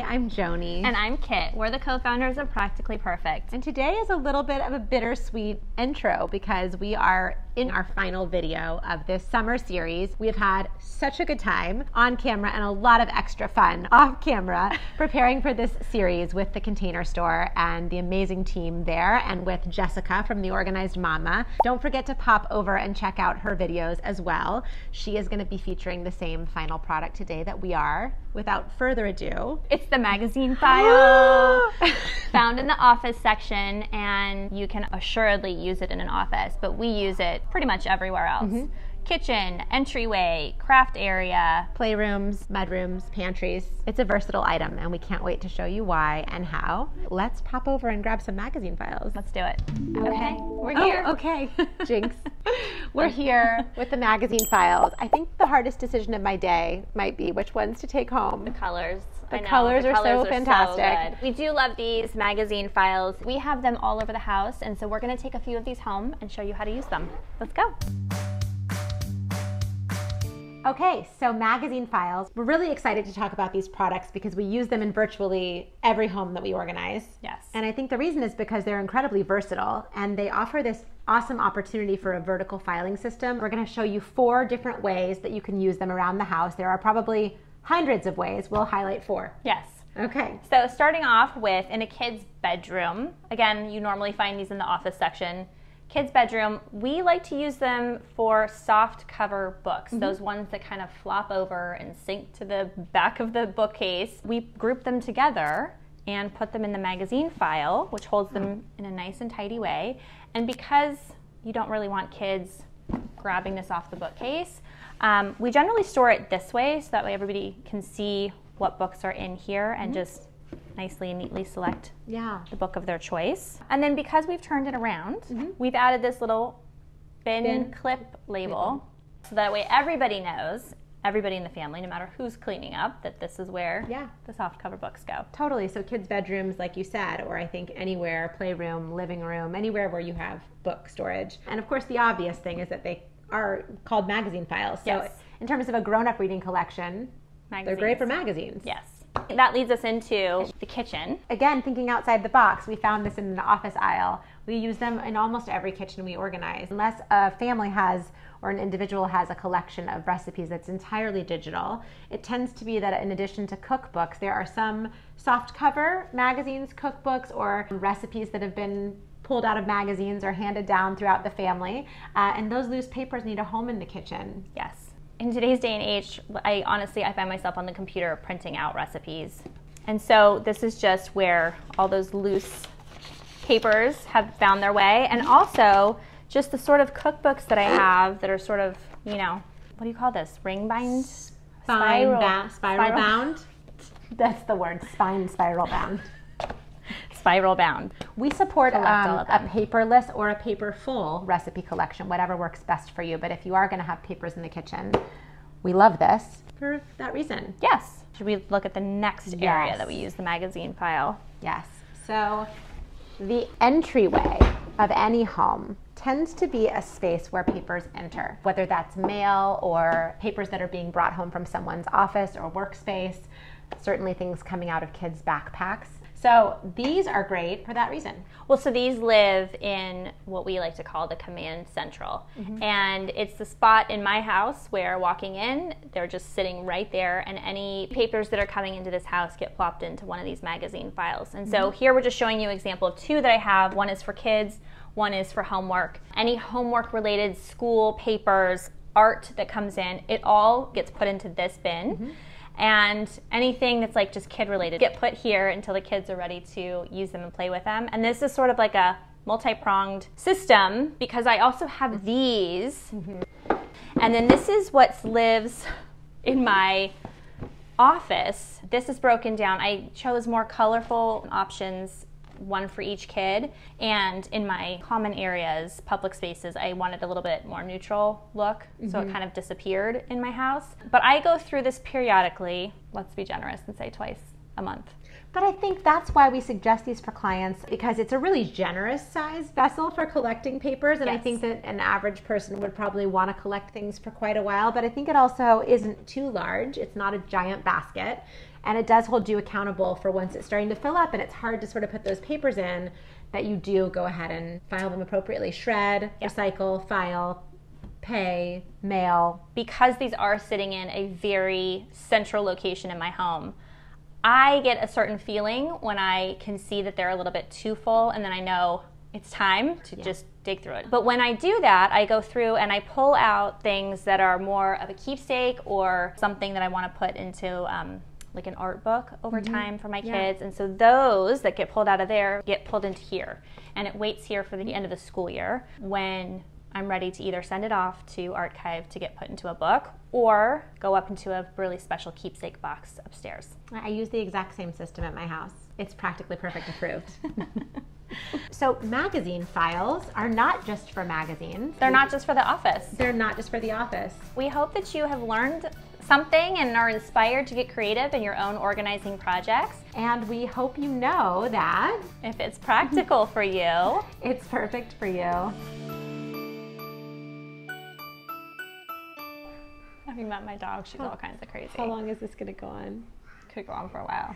I'm Joni. And I'm Kit. We're the co-founders of Practically Perfect. And today is a little bit of a bittersweet intro because we are in our final video of this summer series. We have had such a good time on camera and a lot of extra fun off camera preparing for this series with the Container Store and the amazing team there, and with Jessica from The Organized Mama. Don't forget to pop over and check out her videos as well. She is going to be featuring the same final product today that we are. Without further ado, it's the magazine file found in the office section, and you can assuredly use it in an office, but we use it pretty much everywhere else. Kitchen, entryway, craft area, playrooms, mudrooms, pantries. It's a versatile item, and we can't wait to show you why and how. Let's pop over and grab some magazine files. Let's do it. Okay, we're here. Oh, okay. Jinx. We're here with the magazine files. I think the hardest decision of my day might be which ones to take home. The colors. The colors are so fantastic. So we do love these magazine files. We have them all over the house, and so we're going to take a few of these home and show you how to use them. Let's go. Okay, so magazine files. We're really excited to talk about these products because we use them in virtually every home that we organize. Yes. And I think the reason is because they're incredibly versatile and they offer this awesome opportunity for a vertical filing system. We're going to show you 4 different ways that you can use them around the house. There are probably hundreds of ways. We'll highlight 4. Yes. Okay. So starting off with in a kid's bedroom, again, you normally find these in the office section. Kids' bedroom, we like to use them for soft cover books, those ones that kind of flop over and sink to the back of the bookcase. We group them together and put them in the magazine file, which holds them in a nice and tidy way. And because you don't really want kids grabbing this off the bookcase, we generally store it this way so that way everybody can see what books are in here and just nicely and neatly select the book of their choice. And then because we've turned it around, we've added this little bin clip label so that way everybody knows, everybody in the family, no matter who's cleaning up, that this is where the soft cover books go. Totally. So kids' bedrooms, like you said, or I think anywhere, playroom, living room, anywhere where you have book storage. And of course the obvious thing is that they are called magazine files. So in terms of a grown-up reading collection, they're great for magazines. Yes. That leads us into the kitchen. Again, thinking outside the box, we found this in the office aisle. We use them in almost every kitchen we organize. Unless a family has or an individual has a collection of recipes that's entirely digital, it tends to be that in addition to cookbooks, there are some soft cover magazines, cookbooks, or recipes that have been pulled out of magazines or handed down throughout the family. And those loose papers need a home in the kitchen. Yes. In today's day and age, I find myself on the computer printing out recipes. And so this is just where all those loose papers have found their way. And also just the sort of cookbooks that I have that are sort of, you know, what do you call this? Ring bind? Spiral bound? That's the word, spiral bound. Spiral bound. We support a paperless or a paper full recipe collection, whatever works best for you. But if you are going to have papers in the kitchen, we love this for that reason. Yes. Should we look at the next area that we use the magazine file? Yes. So the entryway of any home tends to be a space where papers enter, whether that's mail or papers that are being brought home from someone's office or workspace, certainly things coming out of kids' backpacks. So these are great for that reason. Well, so these live in what we like to call the command central. And it's the spot in my house where walking in, they're just sitting right there, and any papers that are coming into this house get plopped into one of these magazine files. And so here we're just showing you an example of 2 that I have. One is for kids, one is for homework. Any homework related school papers, art that comes in, it all gets put into this bin. And anything that's like just kid related get put here until the kids are ready to use them and play with them. And this is sort of like a multi-pronged system because I also have these. And then this is what lives in my office. This is broken down. I chose more colorful options, one for each kid. And in my common areas, public spaces, I wanted a little bit more neutral look, so it kind of disappeared in my house. But I go through this periodically, let's be generous and say twice a month. But I think that's why we suggest these for clients, because it's a really generous size vessel for collecting papers. And I think that an average person would probably want to collect things for quite a while. But I think it also isn't too large. It's not a giant basket. And it does hold you accountable for once it's starting to fill up and it's hard to sort of put those papers in, that you do go ahead and file them appropriately. Shred, recycle, file, pay, mail. Because these are sitting in a very central location in my home, I get a certain feeling when I can see that they're a little bit too full, and then I know it's time to just dig through it. But when I do that, I go through and I pull out things that are more of a keepsake or something that I want to put into like an art book over time for my kids. And so those that get pulled out of there get pulled into here. And it waits here for the end of the school year when I'm ready to either send it off to archive to get put into a book or go up into a really special keepsake box upstairs. I use the exact same system at my house. It's practically perfect approved. So magazine files are not just for magazines. They're not just for the office. They're not just for the office. We hope that you have learned something and are inspired to get creative in your own organizing projects. And we hope you know that if it's practical for you, it's perfect for you. Have you met my dog? She's all kinds of crazy. How long is this going to go on? Could go on for a while.